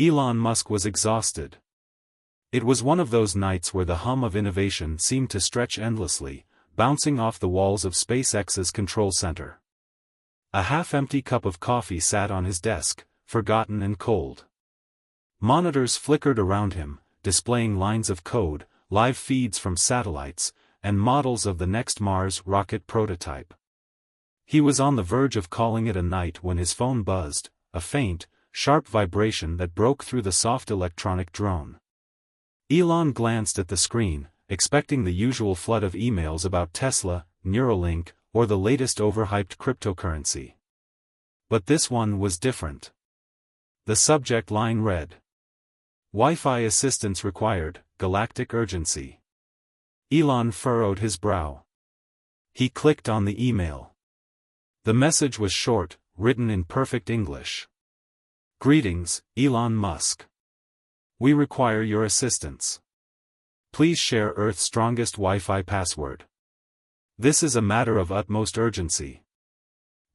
Elon Musk was exhausted. It was one of those nights where the hum of innovation seemed to stretch endlessly, bouncing off the walls of SpaceX's control center. A half-empty cup of coffee sat on his desk, forgotten and cold. Monitors flickered around him, displaying lines of code, live feeds from satellites, and models of the next Mars rocket prototype. He was on the verge of calling it a night when his phone buzzed, a faint, sharp vibration that broke through the soft electronic drone. Elon glanced at the screen, expecting the usual flood of emails about Tesla, Neuralink, or the latest overhyped cryptocurrency. But this one was different. The subject line read, "Wi-Fi assistance required, galactic urgency." Elon furrowed his brow. He clicked on the email. The message was short, written in perfect English. "Greetings, Elon Musk. We require your assistance. Please share Earth's strongest Wi-Fi password. This is a matter of utmost urgency.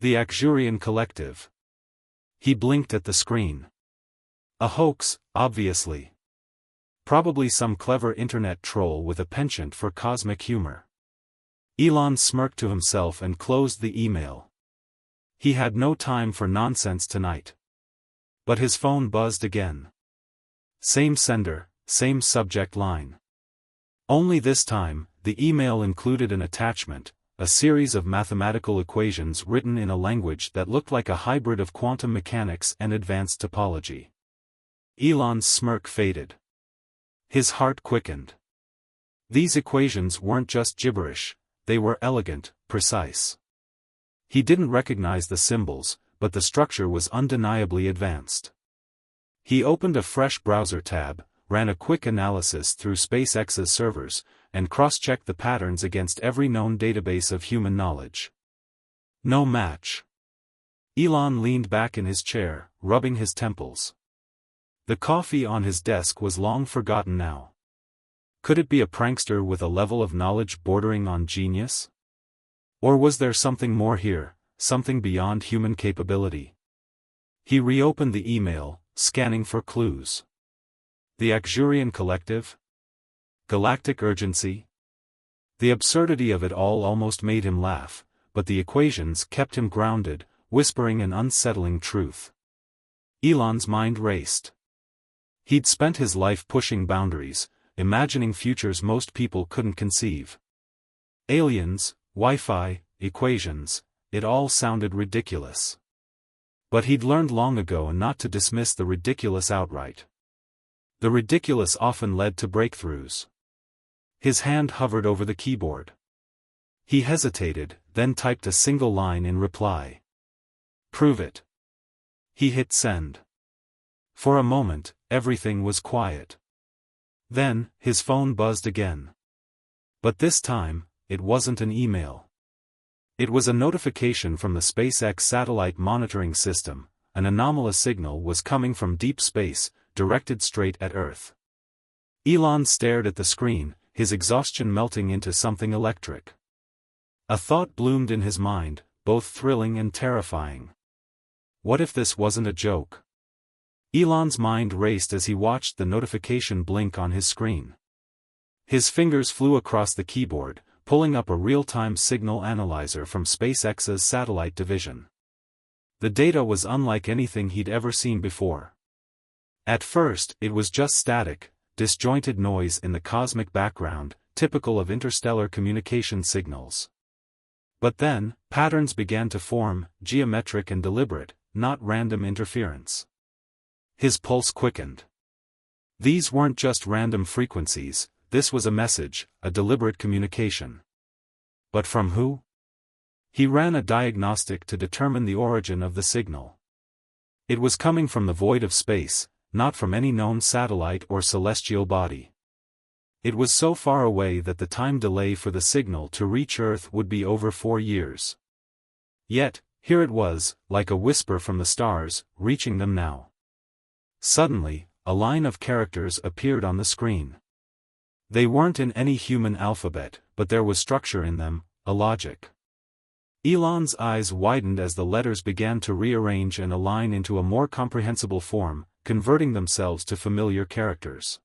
The Akjurian Collective." He blinked at the screen. A hoax, obviously. Probably some clever internet troll with a penchant for cosmic humor. Elon smirked to himself and closed the email. He had no time for nonsense tonight. But his phone buzzed again. Same sender, same subject line. Only this time, the email included an attachment, a series of mathematical equations written in a language that looked like a hybrid of quantum mechanics and advanced topology. Elon's smirk faded. His heart quickened. These equations weren't just gibberish, they were elegant, precise. He didn't recognize the symbols, but the structure was undeniably advanced. He opened a fresh browser tab, ran a quick analysis through SpaceX's servers, and cross-checked the patterns against every known database of human knowledge. No match. Elon leaned back in his chair, rubbing his temples. The coffee on his desk was long forgotten now. Could it be a prankster with a level of knowledge bordering on genius? Or was there something more here, something beyond human capability? He reopened the email, scanning for clues. The Akjurian Collective? Galactic urgency? The absurdity of it all almost made him laugh, but the equations kept him grounded, whispering an unsettling truth. Elon's mind raced. He'd spent his life pushing boundaries, imagining futures most people couldn't conceive. Aliens, Wi-Fi, equations, it all sounded ridiculous. But he'd learned long ago not to dismiss the ridiculous outright. The ridiculous often led to breakthroughs. His hand hovered over the keyboard. He hesitated, then typed a single line in reply. "Prove it." He hit send. For a moment, everything was quiet. Then, his phone buzzed again. But this time, it wasn't an email. It was a notification from the SpaceX satellite monitoring system. An anomalous signal was coming from deep space, directed straight at Earth. Elon stared at the screen, his exhaustion melting into something electric. A thought bloomed in his mind, both thrilling and terrifying. What if this wasn't a joke? Elon's mind raced as he watched the notification blink on his screen. His fingers flew across the keyboard, pulling up a real-time signal analyzer from SpaceX's satellite division. The data was unlike anything he'd ever seen before. At first, it was just static, disjointed noise in the cosmic background, typical of interstellar communication signals. But then, patterns began to form, geometric and deliberate, not random interference. His pulse quickened. These weren't just random frequencies, this was a message, a deliberate communication. But from who? He ran a diagnostic to determine the origin of the signal. It was coming from the void of space, not from any known satellite or celestial body. It was so far away that the time delay for the signal to reach Earth would be over 4 years. Yet, here it was, like a whisper from the stars, reaching them now. Suddenly, a line of characters appeared on the screen. They weren't in any human alphabet, but there was structure in them, a logic. Elon's eyes widened as the letters began to rearrange and align into a more comprehensible form, converting themselves to familiar characters.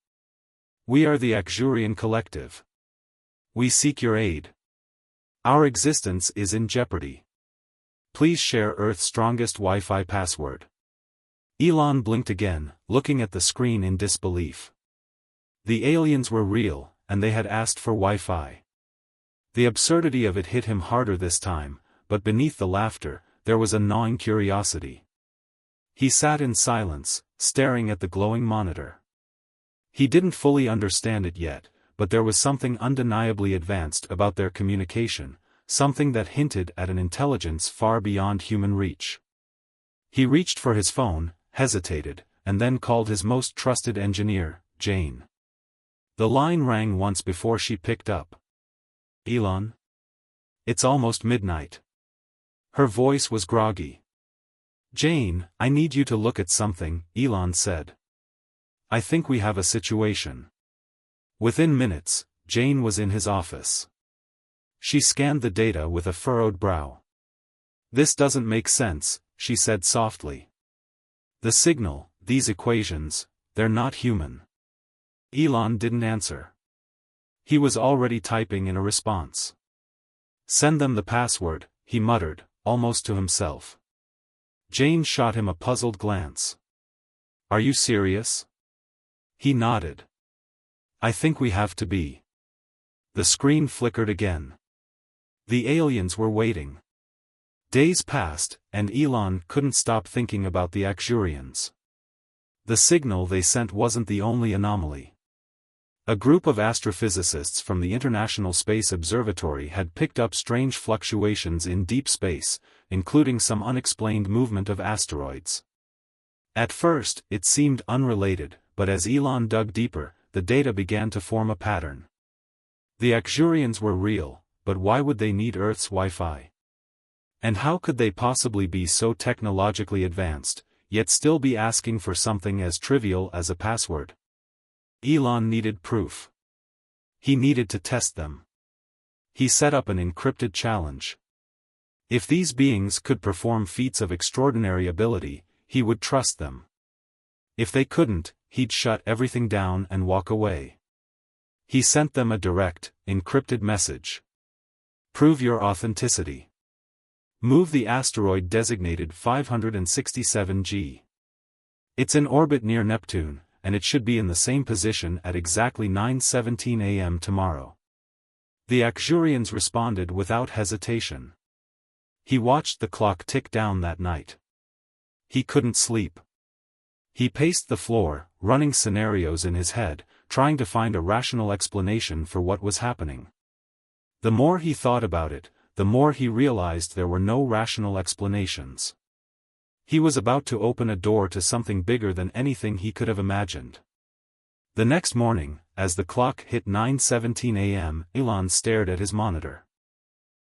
"We are the Axurian Collective. We seek your aid. Our existence is in jeopardy. Please share Earth's strongest Wi-Fi password." Elon blinked again, looking at the screen in disbelief. The aliens were real, and they had asked for Wi-Fi. The absurdity of it hit him harder this time, but beneath the laughter, there was a gnawing curiosity. He sat in silence, staring at the glowing monitor. He didn't fully understand it yet, but there was something undeniably advanced about their communication, something that hinted at an intelligence far beyond human reach. He reached for his phone, hesitated, and then called his most trusted engineer, Jane. The line rang once before she picked up. "Elon? It's almost midnight." Her voice was groggy. "Jane, I need you to look at something," Elon said. "I think we have a situation." Within minutes, Jane was in his office. She scanned the data with a furrowed brow. "This doesn't make sense," she said softly. "The signal, these equations, they're not human." Elon didn't answer. He was already typing in a response. "Send them the password," he muttered, almost to himself. Jane shot him a puzzled glance. "Are you serious?" He nodded. "I think we have to be." The screen flickered again. The aliens were waiting. Days passed, and Elon couldn't stop thinking about the Axurians. The signal they sent wasn't the only anomaly. A group of astrophysicists from the International Space Observatory had picked up strange fluctuations in deep space, including some unexplained movement of asteroids. At first, it seemed unrelated, but as Elon dug deeper, the data began to form a pattern. The Axurians were real, but why would they need Earth's Wi-Fi? And how could they possibly be so technologically advanced, yet still be asking for something as trivial as a password? Elon needed proof. He needed to test them. He set up an encrypted challenge. If these beings could perform feats of extraordinary ability, he would trust them. If they couldn't, he'd shut everything down and walk away. He sent them a direct, encrypted message. "Prove your authenticity. Move the asteroid designated 567G. It's in orbit near Neptune, and it should be in the same position at exactly 9:17 a.m. tomorrow." The Axurians responded without hesitation. He watched the clock tick down that night. He couldn't sleep. He paced the floor, running scenarios in his head, trying to find a rational explanation for what was happening. The more he thought about it, the more he realized there were no rational explanations. He was about to open a door to something bigger than anything he could have imagined. The next morning, as the clock hit 9:17 a.m., Elon stared at his monitor.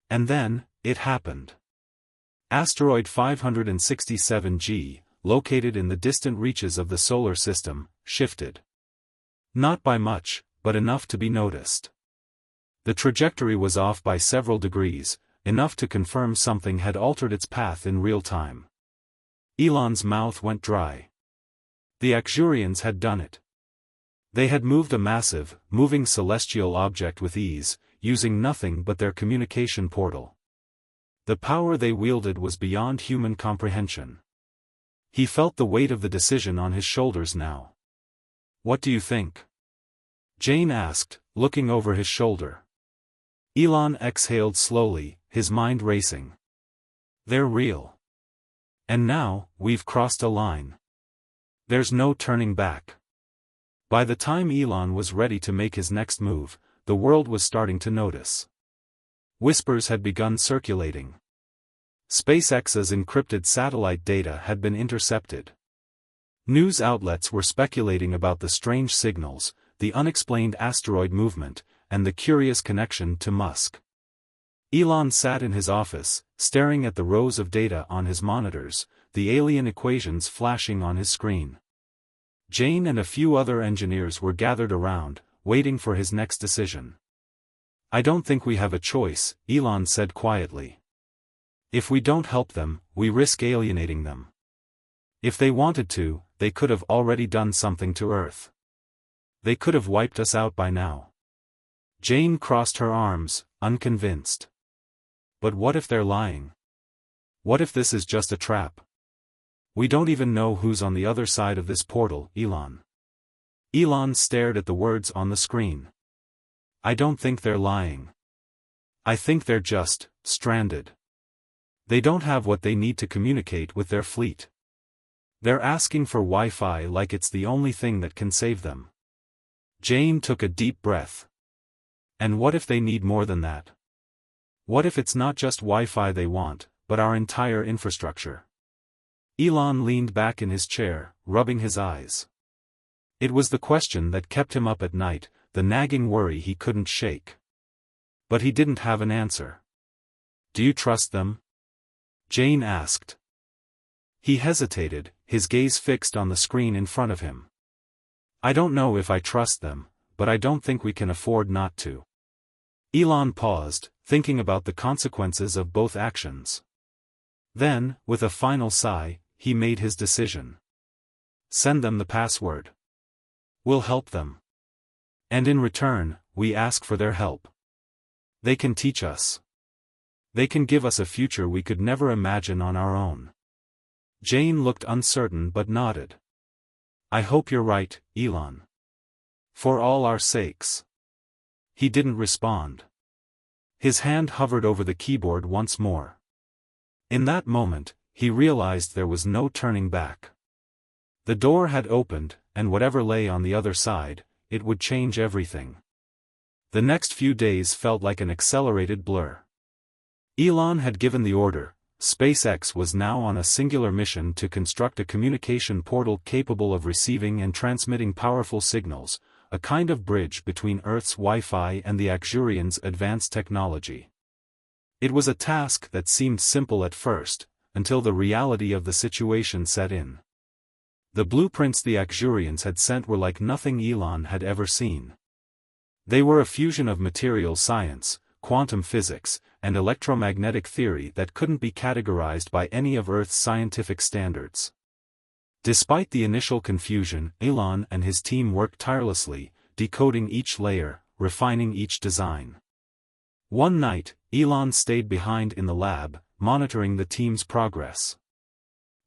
And then, it happened. Asteroid 567G, located in the distant reaches of the solar system, shifted. Not by much, but enough to be noticed. The trajectory was off by several degrees, enough to confirm something had altered its path in real time. Elon's mouth went dry. The Axurians had done it. They had moved a massive, moving celestial object with ease, using nothing but their communication portal. The power they wielded was beyond human comprehension. He felt the weight of the decision on his shoulders now. "What do you think?" Jane asked, looking over his shoulder. Elon exhaled slowly, his mind racing. "They're real. And now, we've crossed a line. There's no turning back." By the time Elon was ready to make his next move, the world was starting to notice. Whispers had begun circulating. SpaceX's encrypted satellite data had been intercepted. News outlets were speculating about the strange signals, the unexplained asteroid movement, and the curious connection to Musk. Elon sat in his office, staring at the rows of data on his monitors, the alien equations flashing on his screen. Jane and a few other engineers were gathered around, waiting for his next decision. "I don't think we have a choice," Elon said quietly. "If we don't help them, we risk alienating them. If they wanted to, they could have already done something to Earth. They could have wiped us out by now. Jane crossed her arms, unconvinced. But what if they're lying? What if this is just a trap? We don't even know who's on the other side of this portal, Elon. Elon stared at the words on the screen. I don't think they're lying. I think they're just stranded. They don't have what they need to communicate with their fleet. They're asking for Wi-Fi like it's the only thing that can save them. Jane took a deep breath. And what if they need more than that? What if it's not just Wi-Fi they want, but our entire infrastructure? Elon leaned back in his chair, rubbing his eyes. It was the question that kept him up at night, the nagging worry he couldn't shake. But he didn't have an answer. Do you trust them? Jane asked. He hesitated, his gaze fixed on the screen in front of him. I don't know if I trust them, but I don't think we can afford not to. Elon paused, thinking about the consequences of both actions. Then, with a final sigh, he made his decision. Send them the password. We'll help them. And in return, we ask for their help. They can teach us. They can give us a future we could never imagine on our own. Jane looked uncertain but nodded. I hope you're right, Elon. For all our sakes. He didn't respond. His hand hovered over the keyboard once more. In that moment, he realized there was no turning back. The door had opened, and whatever lay on the other side, it would change everything. The next few days felt like an accelerated blur. Elon had given the order. SpaceX was now on a singular mission to construct a communication portal capable of receiving and transmitting powerful signals, a kind of bridge between Earth's Wi-Fi and the Axurians' advanced technology. It was a task that seemed simple at first, until the reality of the situation set in. The blueprints the Axurians had sent were like nothing Elon had ever seen. They were a fusion of material science, quantum physics, and electromagnetic theory that couldn't be categorized by any of Earth's scientific standards. Despite the initial confusion, Elon and his team worked tirelessly, decoding each layer, refining each design. One night, Elon stayed behind in the lab, monitoring the team's progress.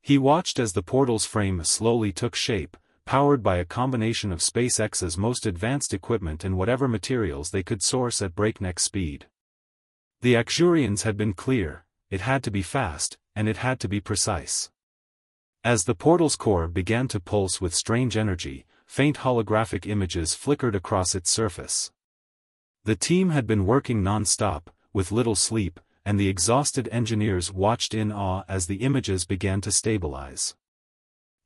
He watched as the portal's frame slowly took shape, powered by a combination of SpaceX's most advanced equipment and whatever materials they could source at breakneck speed. The Axurians had been clear: it had to be fast, and it had to be precise. As the portal's core began to pulse with strange energy, faint holographic images flickered across its surface. The team had been working non-stop, with little sleep, and the exhausted engineers watched in awe as the images began to stabilize.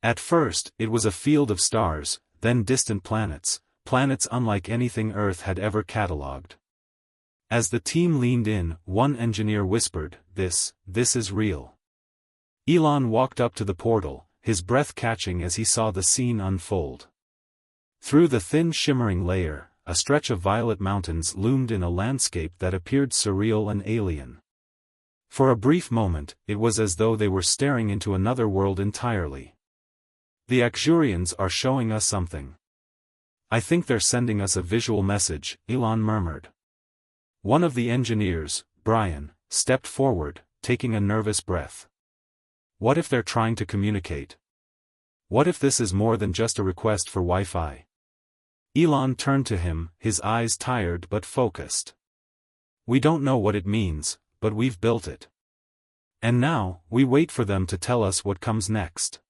At first, it was a field of stars, then distant planets, planets unlike anything Earth had ever catalogued. As the team leaned in, one engineer whispered, This is real." Elon walked up to the portal, his breath catching as he saw the scene unfold. Through the thin shimmering layer, a stretch of violet mountains loomed in a landscape that appeared surreal and alien. For a brief moment, it was as though they were staring into another world entirely. "The Axurians are showing us something. I think they're sending us a visual message," Elon murmured. One of the engineers, Brian, stepped forward, taking a nervous breath. What if they're trying to communicate? What if this is more than just a request for Wi-Fi? Elon turned to him, his eyes tired but focused. "We don't know what it means, but we've built it. And now, we wait for them to tell us what comes next."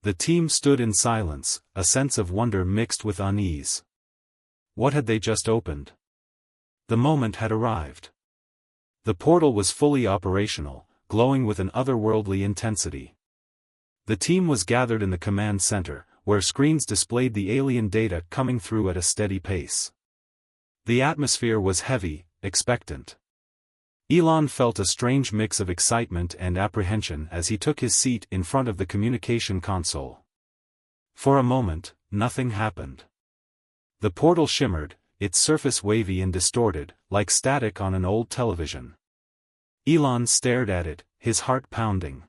The team stood in silence, a sense of wonder mixed with unease. What had they just opened? The moment had arrived. The portal was fully operational, glowing with an otherworldly intensity. The team was gathered in the command center, where screens displayed the alien data coming through at a steady pace. The atmosphere was heavy, expectant. Elon felt a strange mix of excitement and apprehension as he took his seat in front of the communication console. For a moment, nothing happened. The portal shimmered, its surface wavy and distorted, like static on an old television. Elon stared at it, his heart pounding.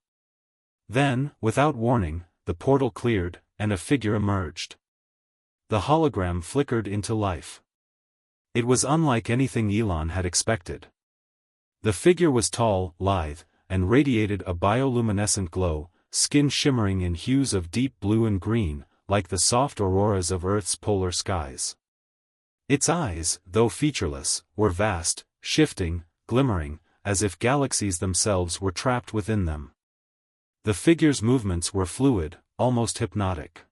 Then, without warning, the portal cleared, and a figure emerged. The hologram flickered into life. It was unlike anything Elon had expected. The figure was tall, lithe, and radiated a bioluminescent glow, skin shimmering in hues of deep blue and green, like the soft auroras of Earth's polar skies. Its eyes, though featureless, were vast, shifting, glimmering, as if galaxies themselves were trapped within them. The figure's movements were fluid, almost hypnotic.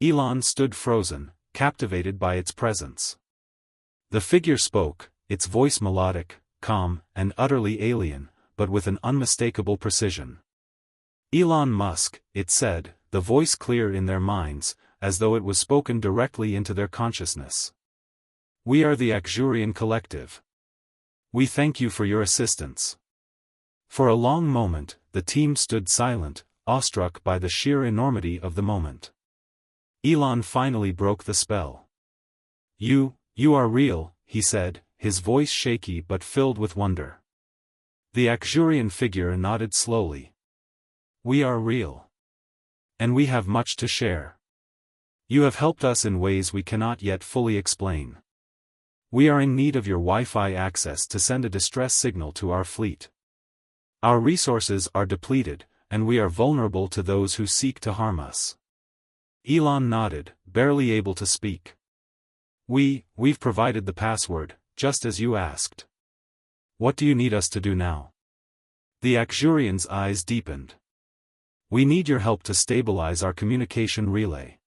Elon stood frozen, captivated by its presence. The figure spoke, its voice melodic, calm, and utterly alien, but with an unmistakable precision. Elon Musk, it said, the voice clear in their minds, as though it was spoken directly into their consciousness. We are the Akjurian Collective. We thank you for your assistance. For a long moment, the team stood silent, awestruck by the sheer enormity of the moment. Elon finally broke the spell. You are real, he said, his voice shaky but filled with wonder. The Akjurian figure nodded slowly. We are real. And we have much to share. You have helped us in ways we cannot yet fully explain. We are in need of your Wi-Fi access to send a distress signal to our fleet. Our resources are depleted, and we are vulnerable to those who seek to harm us. Elon nodded, barely able to speak. We've provided the password, just as you asked. What do you need us to do now? The Akjurian's eyes deepened. We need your help to stabilize our communication relay.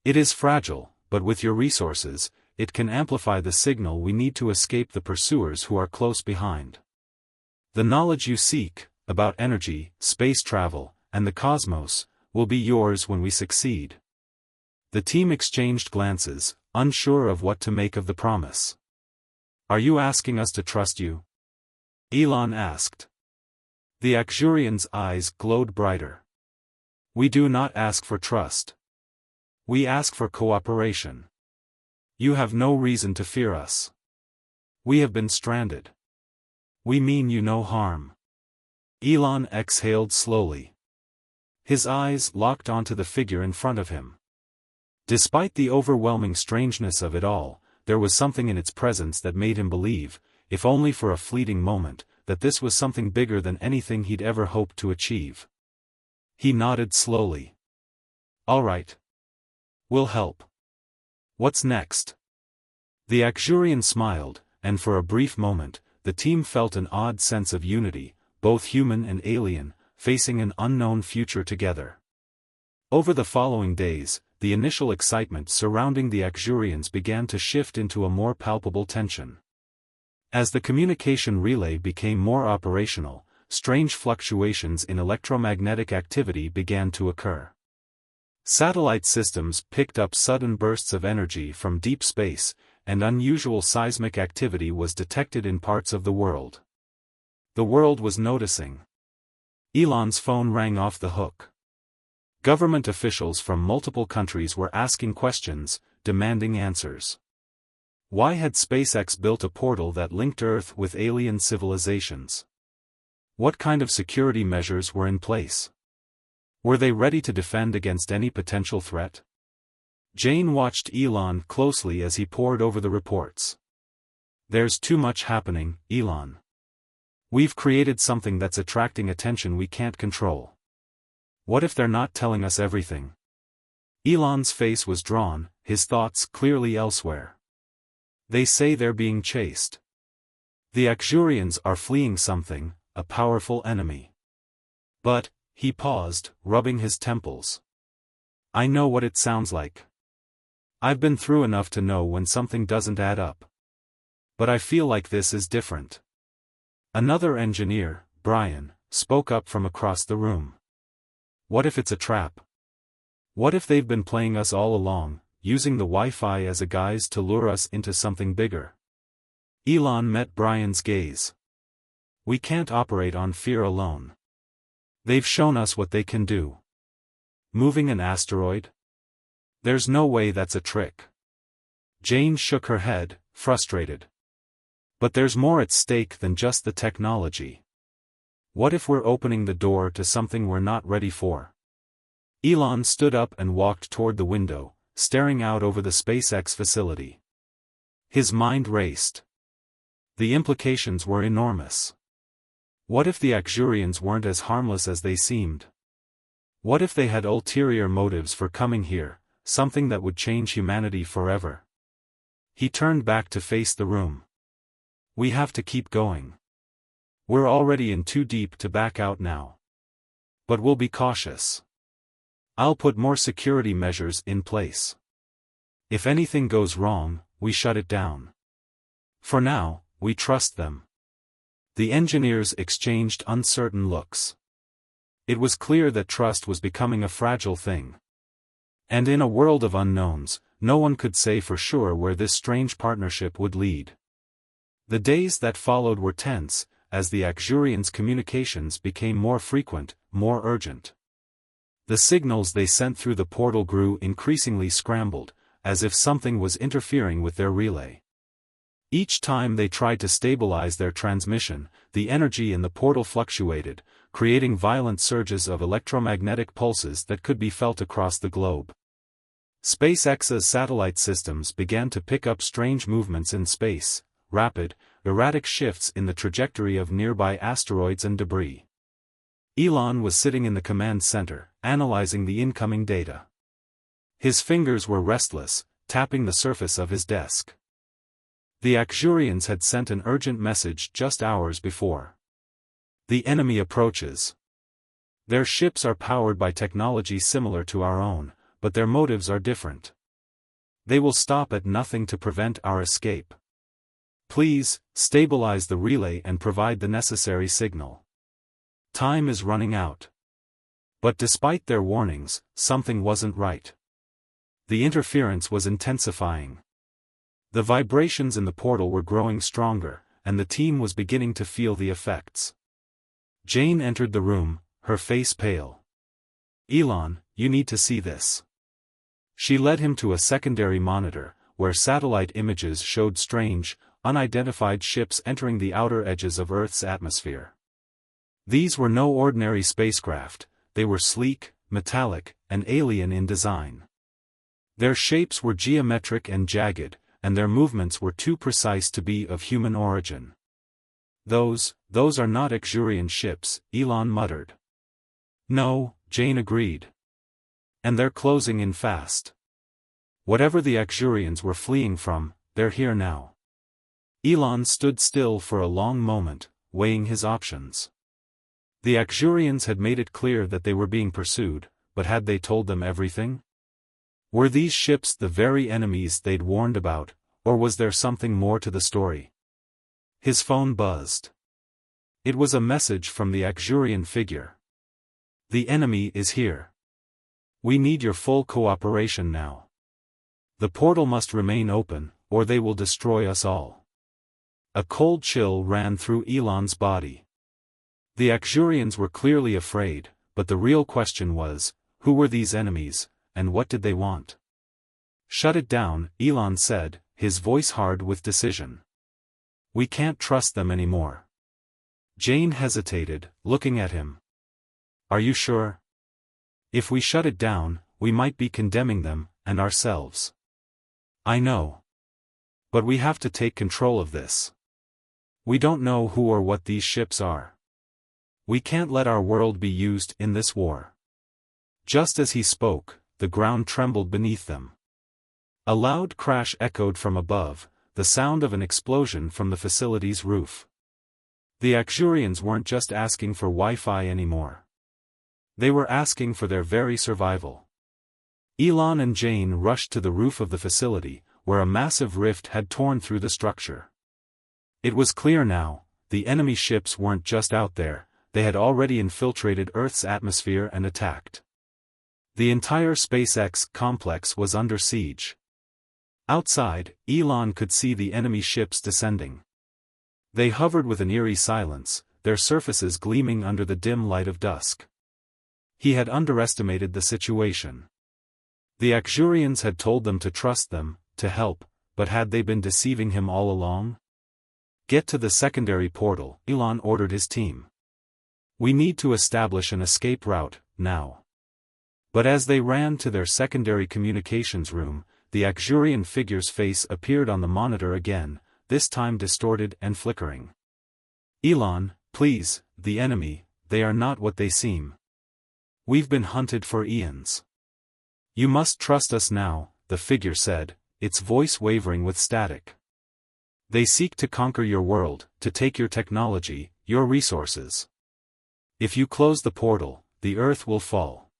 It is fragile, but with your resources, it can amplify the signal we need to escape the pursuers who are close behind. The knowledge you seek, about energy, space travel, and the cosmos, will be yours when we succeed. The team exchanged glances, unsure of what to make of the promise. Are you asking us to trust you? Elon asked. The Akjurian's eyes glowed brighter. We do not ask for trust. We ask for cooperation. You have no reason to fear us. We have been stranded. We mean you no harm. Elon exhaled slowly. His eyes locked onto the figure in front of him. Despite the overwhelming strangeness of it all, there was something in its presence that made him believe, if only for a fleeting moment, that this was something bigger than anything he'd ever hoped to achieve. He nodded slowly. All right. We'll help. What's next? The Akjurian smiled, and for a brief moment, the team felt an odd sense of unity, both human and alien, facing an unknown future together. Over the following days, the initial excitement surrounding the Akjurians began to shift into a more palpable tension. As the communication relay became more operational, strange fluctuations in electromagnetic activity began to occur. Satellite systems picked up sudden bursts of energy from deep space, and unusual seismic activity was detected in parts of the world. The world was noticing. Elon's phone rang off the hook. Government officials from multiple countries were asking questions, demanding answers. Why had SpaceX built a portal that linked Earth with alien civilizations? What kind of security measures were in place? Were they ready to defend against any potential threat? Jane watched Elon closely as he pored over the reports. There's too much happening, Elon. We've created something that's attracting attention we can't control. What if they're not telling us everything? Elon's face was drawn, his thoughts clearly elsewhere. They say they're being chased. The Akjurians are fleeing something, a powerful enemy. But, he paused, rubbing his temples. I know what it sounds like. I've been through enough to know when something doesn't add up. But I feel like this is different. Another engineer, Brian, spoke up from across the room. What if it's a trap? What if they've been playing us all along, using the Wi-Fi as a guise to lure us into something bigger? Elon met Brian's gaze. We can't operate on fear alone. They've shown us what they can do. Moving an asteroid? There's no way that's a trick. Jane shook her head, frustrated. But there's more at stake than just the technology. What if we're opening the door to something we're not ready for? Elon stood up and walked toward the window, staring out over the SpaceX facility. His mind raced. The implications were enormous. What if the Axurians weren't as harmless as they seemed? What if they had ulterior motives for coming here, something that would change humanity forever? He turned back to face the room. We have to keep going. We're already in too deep to back out now. But we'll be cautious. I'll put more security measures in place. If anything goes wrong, we shut it down. For now, we trust them. The engineers exchanged uncertain looks. It was clear that trust was becoming a fragile thing. And in a world of unknowns, no one could say for sure where this strange partnership would lead. The days that followed were tense, as the Axurians' communications became more frequent, more urgent. The signals they sent through the portal grew increasingly scrambled, as if something was interfering with their relay. Each time they tried to stabilize their transmission, the energy in the portal fluctuated, creating violent surges of electromagnetic pulses that could be felt across the globe. SpaceX's satellite systems began to pick up strange movements in space, rapid, erratic shifts in the trajectory of nearby asteroids and debris. Elon was sitting in the command center, analyzing the incoming data. His fingers were restless, tapping the surface of his desk. The Axurians had sent an urgent message just hours before. The enemy approaches. Their ships are powered by technology similar to our own, but their motives are different. They will stop at nothing to prevent our escape. Please, stabilize the relay and provide the necessary signal. Time is running out. But despite their warnings, something wasn't right. The interference was intensifying. The vibrations in the portal were growing stronger, and the team was beginning to feel the effects. Jane entered the room, her face pale. Elon, you need to see this. She led him to a secondary monitor, where satellite images showed strange, unidentified ships entering the outer edges of Earth's atmosphere. These were no ordinary spacecraft, they were sleek, metallic, and alien in design. Their shapes were geometric and jagged, and their movements were too precise to be of human origin. Those are not Axurian ships, Elon muttered. No, Jane agreed. And they're closing in fast. Whatever the Axurians were fleeing from, they're here now. Elon stood still for a long moment, weighing his options. The Axurians had made it clear that they were being pursued, but had they told them everything? Were these ships the very enemies they'd warned about, or was there something more to the story? His phone buzzed. It was a message from the Axurian figure. The enemy is here. We need your full cooperation now. The portal must remain open, or they will destroy us all. A cold chill ran through Elon's body. The Axurians were clearly afraid, but the real question was, who were these enemies, and what did they want? Shut it down, Elon said, his voice hard with decision. We can't trust them anymore. Jane hesitated, looking at him. Are you sure? If we shut it down, we might be condemning them, and ourselves. I know. But we have to take control of this. We don't know who or what these ships are. We can't let our world be used in this war. Just as he spoke, the ground trembled beneath them. A loud crash echoed from above, the sound of an explosion from the facility's roof. The Axurians weren't just asking for Wi-Fi anymore. They were asking for their very survival. Elon and Jane rushed to the roof of the facility, where a massive rift had torn through the structure. It was clear now, the enemy ships weren't just out there, they had already infiltrated Earth's atmosphere and attacked. The entire SpaceX complex was under siege. Outside, Elon could see the enemy ships descending. They hovered with an eerie silence, their surfaces gleaming under the dim light of dusk. He had underestimated the situation. The Axurians had told them to trust them, to help, but had they been deceiving him all along? Get to the secondary portal, Elon ordered his team. We need to establish an escape route, now. But as they ran to their secondary communications room, the Axurian figure's face appeared on the monitor again, this time distorted and flickering. "Elon, please, the enemy, they are not what they seem. We've been hunted for eons. You must trust us now," the figure said, its voice wavering with static. "They seek to conquer your world, to take your technology, your resources. If you close the portal, the Earth will fall.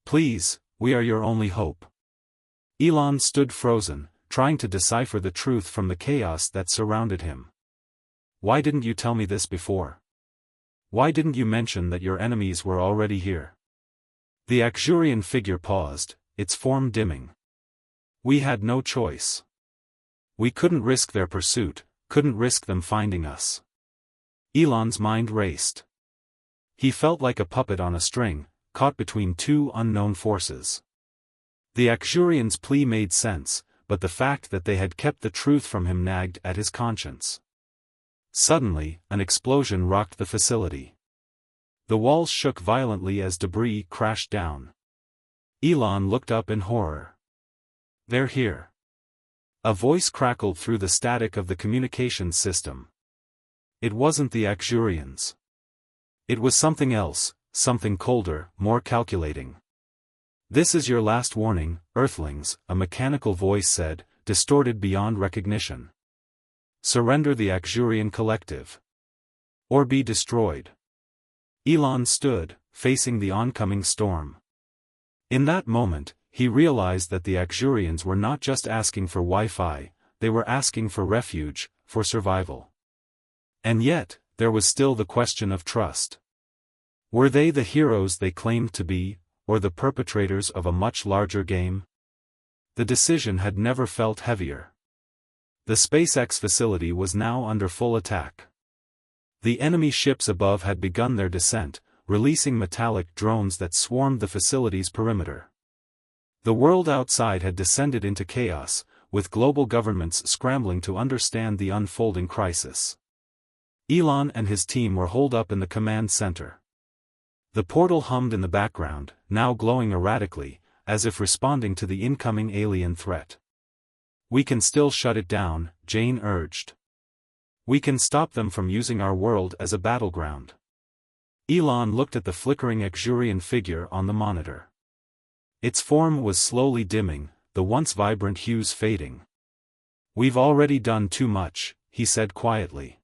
Please, we are your only hope." Elon stood frozen, trying to decipher the truth from the chaos that surrounded him. "Why didn't you tell me this before? Why didn't you mention that your enemies were already here?" The Axurian figure paused, its form dimming. "We had no choice. We couldn't risk their pursuit, couldn't risk them finding us." Elon's mind raced. He felt like a puppet on a string, caught between two unknown forces. The Axurians' plea made sense, but the fact that they had kept the truth from him nagged at his conscience. Suddenly, an explosion rocked the facility. The walls shook violently as debris crashed down. Elon looked up in horror. "They're here." A voice crackled through the static of the communications system. It wasn't the Axurians. It was something else, something colder, more calculating. "This is your last warning, Earthlings," a mechanical voice said, distorted beyond recognition. "Surrender the Axurian collective. Or be destroyed." Elon stood, facing the oncoming storm. In that moment, he realized that the Axurians were not just asking for Wi-Fi, they were asking for refuge, for survival. And yet, there was still the question of trust. Were they the heroes they claimed to be, or the perpetrators of a much larger game? The decision had never felt heavier. The SpaceX facility was now under full attack. The enemy ships above had begun their descent, releasing metallic drones that swarmed the facility's perimeter. The world outside had descended into chaos, with global governments scrambling to understand the unfolding crisis. Elon and his team were holed up in the command center. The portal hummed in the background, now glowing erratically, as if responding to the incoming alien threat. "We can still shut it down," Jane urged. "We can stop them from using our world as a battleground." Elon looked at the flickering Axurian figure on the monitor. Its form was slowly dimming, the once vibrant hues fading. "We've already done too much," he said quietly.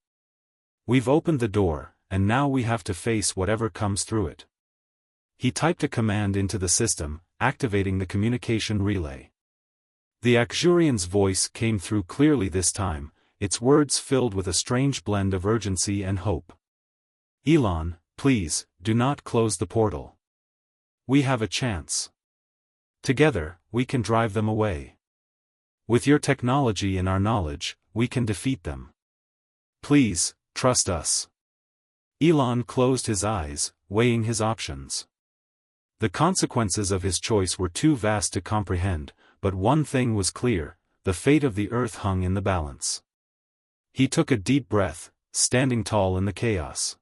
"We've opened the door, and now we have to face whatever comes through it." He typed a command into the system, activating the communication relay. The Axurian's voice came through clearly this time, its words filled with a strange blend of urgency and hope. "Elon, please, do not close the portal. We have a chance. Together, we can drive them away. With your technology and our knowledge, we can defeat them. Please, trust us." Elon closed his eyes, weighing his options. The consequences of his choice were too vast to comprehend, but one thing was clear: the fate of the Earth hung in the balance. He took a deep breath, standing tall in the chaos.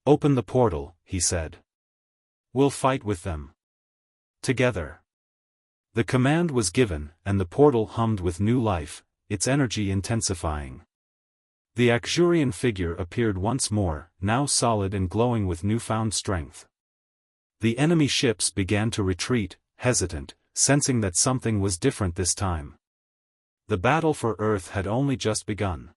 "Open the portal," he said. "We'll fight with them. Together." The command was given, and the portal hummed with new life, its energy intensifying. The Axurian figure appeared once more, now solid and glowing with newfound strength. The enemy ships began to retreat, hesitant, sensing that something was different this time. The battle for Earth had only just begun.